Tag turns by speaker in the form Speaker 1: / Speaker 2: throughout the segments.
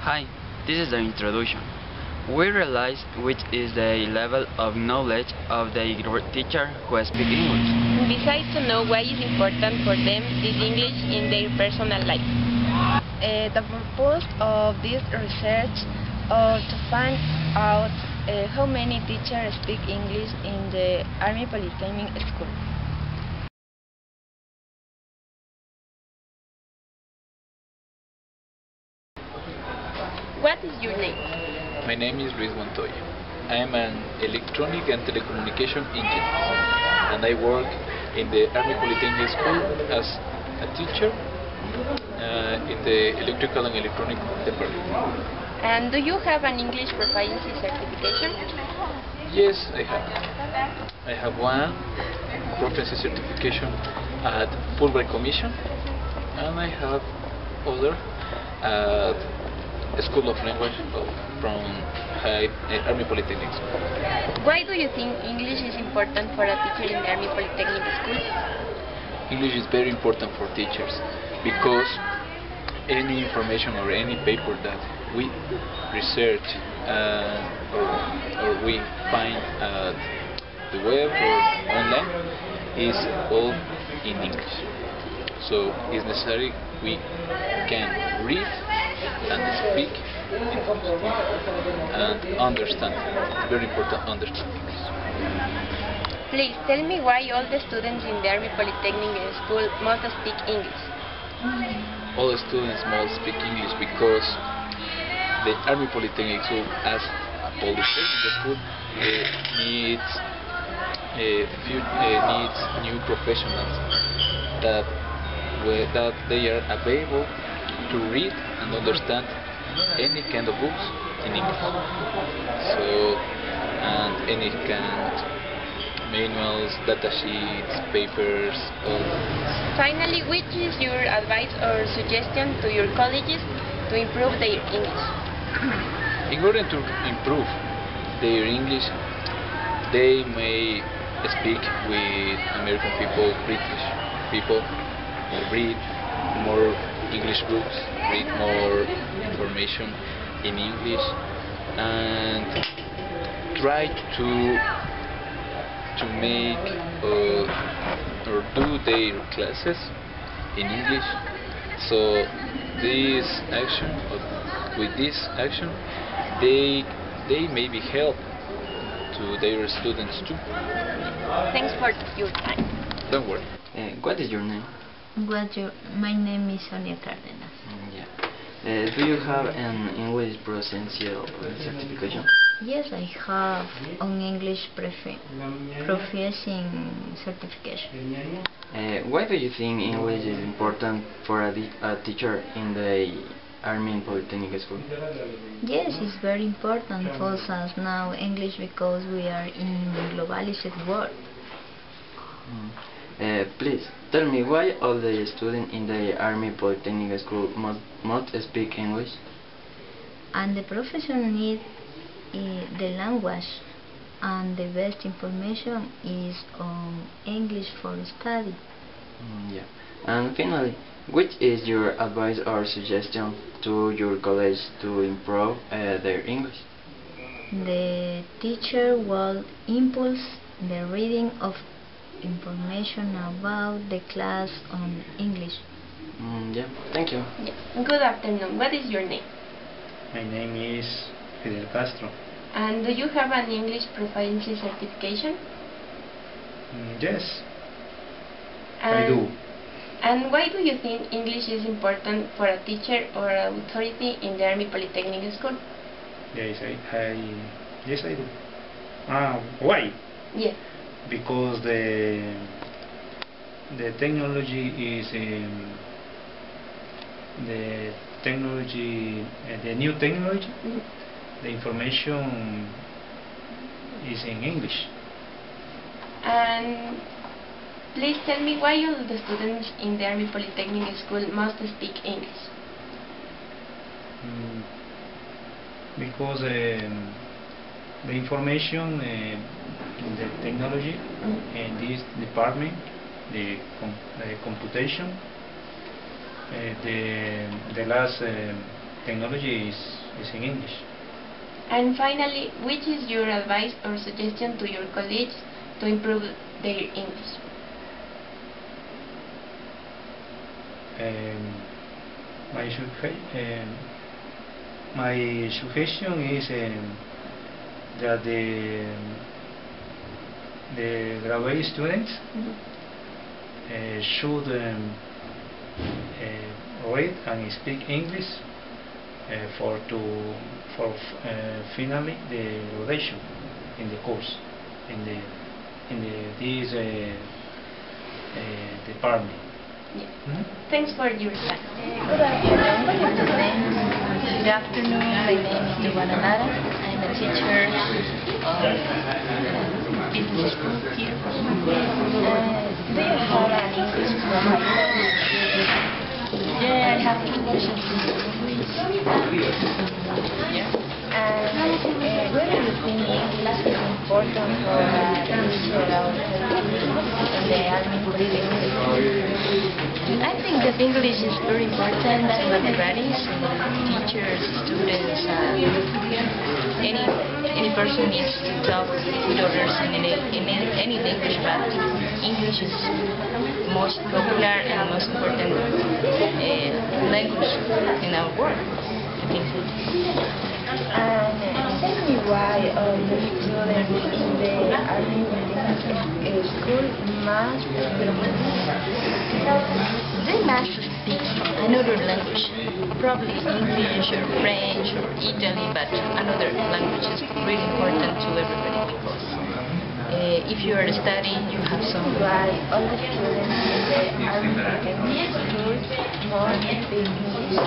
Speaker 1: Hi, this is the introduction. We realize which is the level of knowledge of the teacher who speaks English.
Speaker 2: Besides to know why it's important for them this English in their personal life.
Speaker 3: The purpose of this research is to find out how many teachers speak English in the Army Polytechnic School.
Speaker 2: What is your name?
Speaker 4: My name is Luis Montoya. I am an electronic and telecommunication engineer, and I work in the Army Polytechnic School as a teacher in the electrical and electronic department.
Speaker 2: And do you have an English proficiency certification?
Speaker 4: Yes, I have. I have one proficiency certification at Fulbright Commission, and I have other at School of Language from Army Polytechnic School.
Speaker 2: Why do you think English is important for a teacher in the Army Polytechnic School?
Speaker 4: English is very important for teachers because any information or any paper that we research or we find at the web or online is all in English. So it's necessary we can read and speak and understand. It's very important to understand English.
Speaker 2: Please tell me why all the students in the Army Polytechnic School must speak English.
Speaker 4: All the students must speak English because the Army Polytechnic School, as a polytechnic school, needs new professionals that they are available to read and understand any kind of books in English. So, and any kind manuals, data sheets, papers, all that.
Speaker 2: Finally, which is your advice or suggestion to your colleges to improve their English?
Speaker 4: In order to improve their English, they may speak with American people, British people, read more English books, read more information in English, and try to make or do their classes in English. So with this action, they maybe help to their students too.
Speaker 2: Thanks for your time.
Speaker 4: Don't worry.
Speaker 1: What is your name?
Speaker 5: My name is Sonia Cárdenas.
Speaker 1: Yeah. Do you have an English proficiency certification?
Speaker 5: Yes, I have an English proficiency certification.
Speaker 1: Why do you think English is important for a teacher in the Army Polytechnic School?
Speaker 5: Yes, it's very important for us now English because we are in the globalized world.
Speaker 1: Please tell me why all the students in the Army Polytechnic School must speak English?
Speaker 5: And the profession need the language, and the best information is on English for study.
Speaker 1: Yeah. And finally, which is your advice or suggestion to your college to improve their English?
Speaker 5: The teacher will impulse the reading of information about the class on English.
Speaker 1: Yeah, thank you.
Speaker 2: Yeah. Good afternoon. What is your name?
Speaker 6: My name is Fidel Castro.
Speaker 2: And do you have an English proficiency certification?
Speaker 6: Yes,
Speaker 2: And,
Speaker 6: I do.
Speaker 2: And why do you think English is important for a teacher or authority in the Army Polytechnic School?
Speaker 6: Yes, I do. Why?
Speaker 2: Yeah.
Speaker 6: Because the technology is the new technology. The information is in English.
Speaker 2: And please tell me why all the students in the Army Polytechnic School must speak English.
Speaker 6: Because the information the technology in this department, the computation, the last technology is in English.
Speaker 2: And finally, which is your advice or suggestion to your colleagues to improve their English?
Speaker 6: My suggestion is that the graduate students should read and speak English for finally the graduation in the course in this department.
Speaker 2: Yeah. Thanks for your time.
Speaker 3: Good afternoon, students. Good afternoon. My name is Giovanna Lara. I'm a teacher of business school here. Do you have an English provider? Yeah, I have two versions in English. Yeah. And where do you think English is important for a teacher in the army police? I think that English is very important to everybody, teachers, students, any person needs to talk with others in any language, but English is most popular and most important language in our world. I think so. And tell me why the students in the army school must speak another language, probably English or French or Italy, but another language is really important to everybody because if you are studying, you have some. Why all the students in the army school must speak English?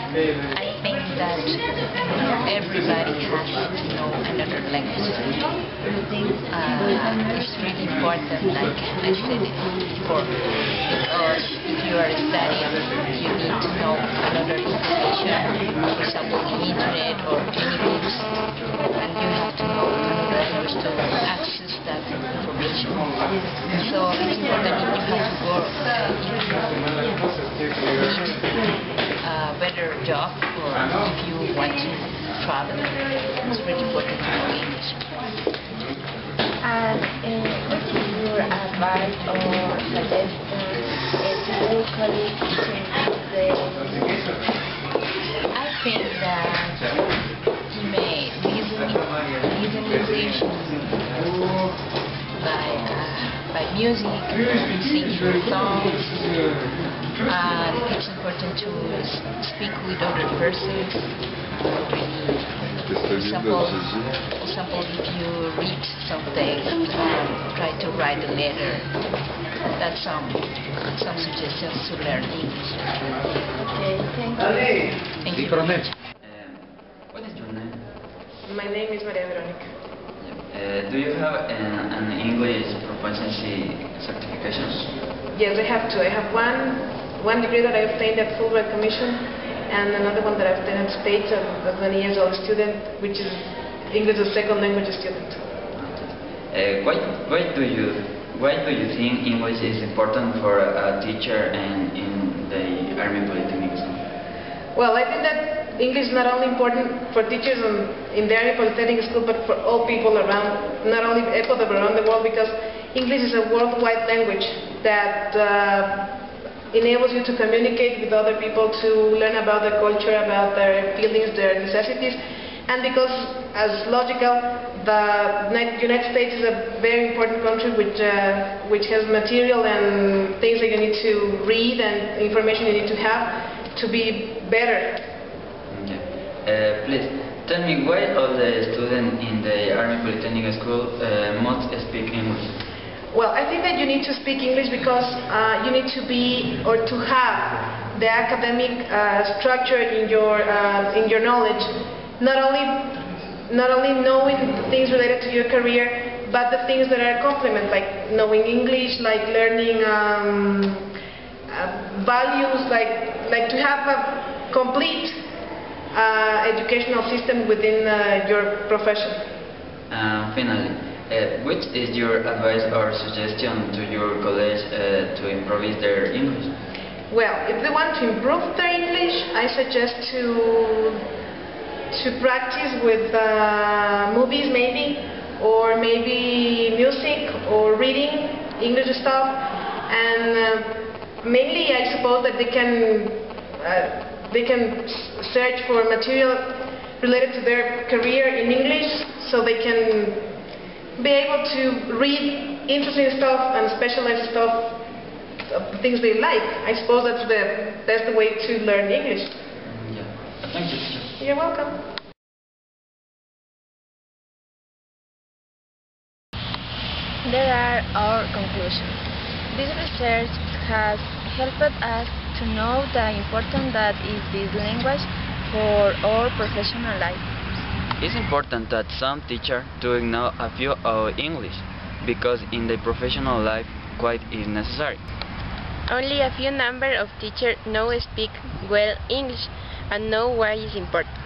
Speaker 3: I think that everybody has to know another language. It's really important, like I said it before, because if you are studying, you need to know another information, for example, the internet or any books, and you have to know another language to access that information. So it's important if you have to work, if you need a better job or if you want to travel. It's really important to know English. And what is your advice or suggestion to colleagues to improve I think that you may listen English by music, singing songs. And it's important to speak with other persons. For example, if you read something, try to write a letter. That's some suggestions to learn English. Okay, thank you. Thank you very much.
Speaker 1: What is your name?
Speaker 7: My name is Maria Veronica.
Speaker 1: Do you have an English proficiency certifications?
Speaker 7: Yes, I have two. I have one degree that I obtained at Fulbright Commission, and another one that I obtained at States as a 20 years old student, which is English as a second language student.
Speaker 1: Why do you think English is important for a teacher and in the Army Polytechnic School?
Speaker 7: Well, I think that English is not only important for teachers in the Army Polytechnic School, but for all people around, not only EPO, but around the world, because English is a worldwide language that enables you to communicate with other people, to learn about their culture, about their feelings, their necessities, and because, as logical, the United States is a very important country which has material and things that you need to read and information you need to have to be better.
Speaker 1: Okay. Please tell me why all the students in the Army Polytechnic School must speak English.
Speaker 7: Well, I think that you need to speak English because you need to be or to have the academic structure in your knowledge. Not only knowing things related to your career, but the things that are complement, like knowing English, like learning values, like to have a complete educational system within your profession.
Speaker 1: Finally, which is your advice or suggestion to your colleagues to improve their English?
Speaker 7: Well, if they want to improve their English, I suggest to practice with movies maybe, or maybe music or reading English stuff, and mainly I suppose that they can search for material related to their career in English, so they can be able to read interesting stuff and specialized stuff, things they like. I suppose that's the way to learn English.
Speaker 6: Yeah. Thank you.
Speaker 7: You're welcome.
Speaker 2: There are our conclusions. This research has helped us to know the importance that is this language for our professional life.
Speaker 1: It's important that some teachers do know a few of English, because in the professional life quite is necessary.
Speaker 2: Only a few number of teachers know speak well English and know why it's important.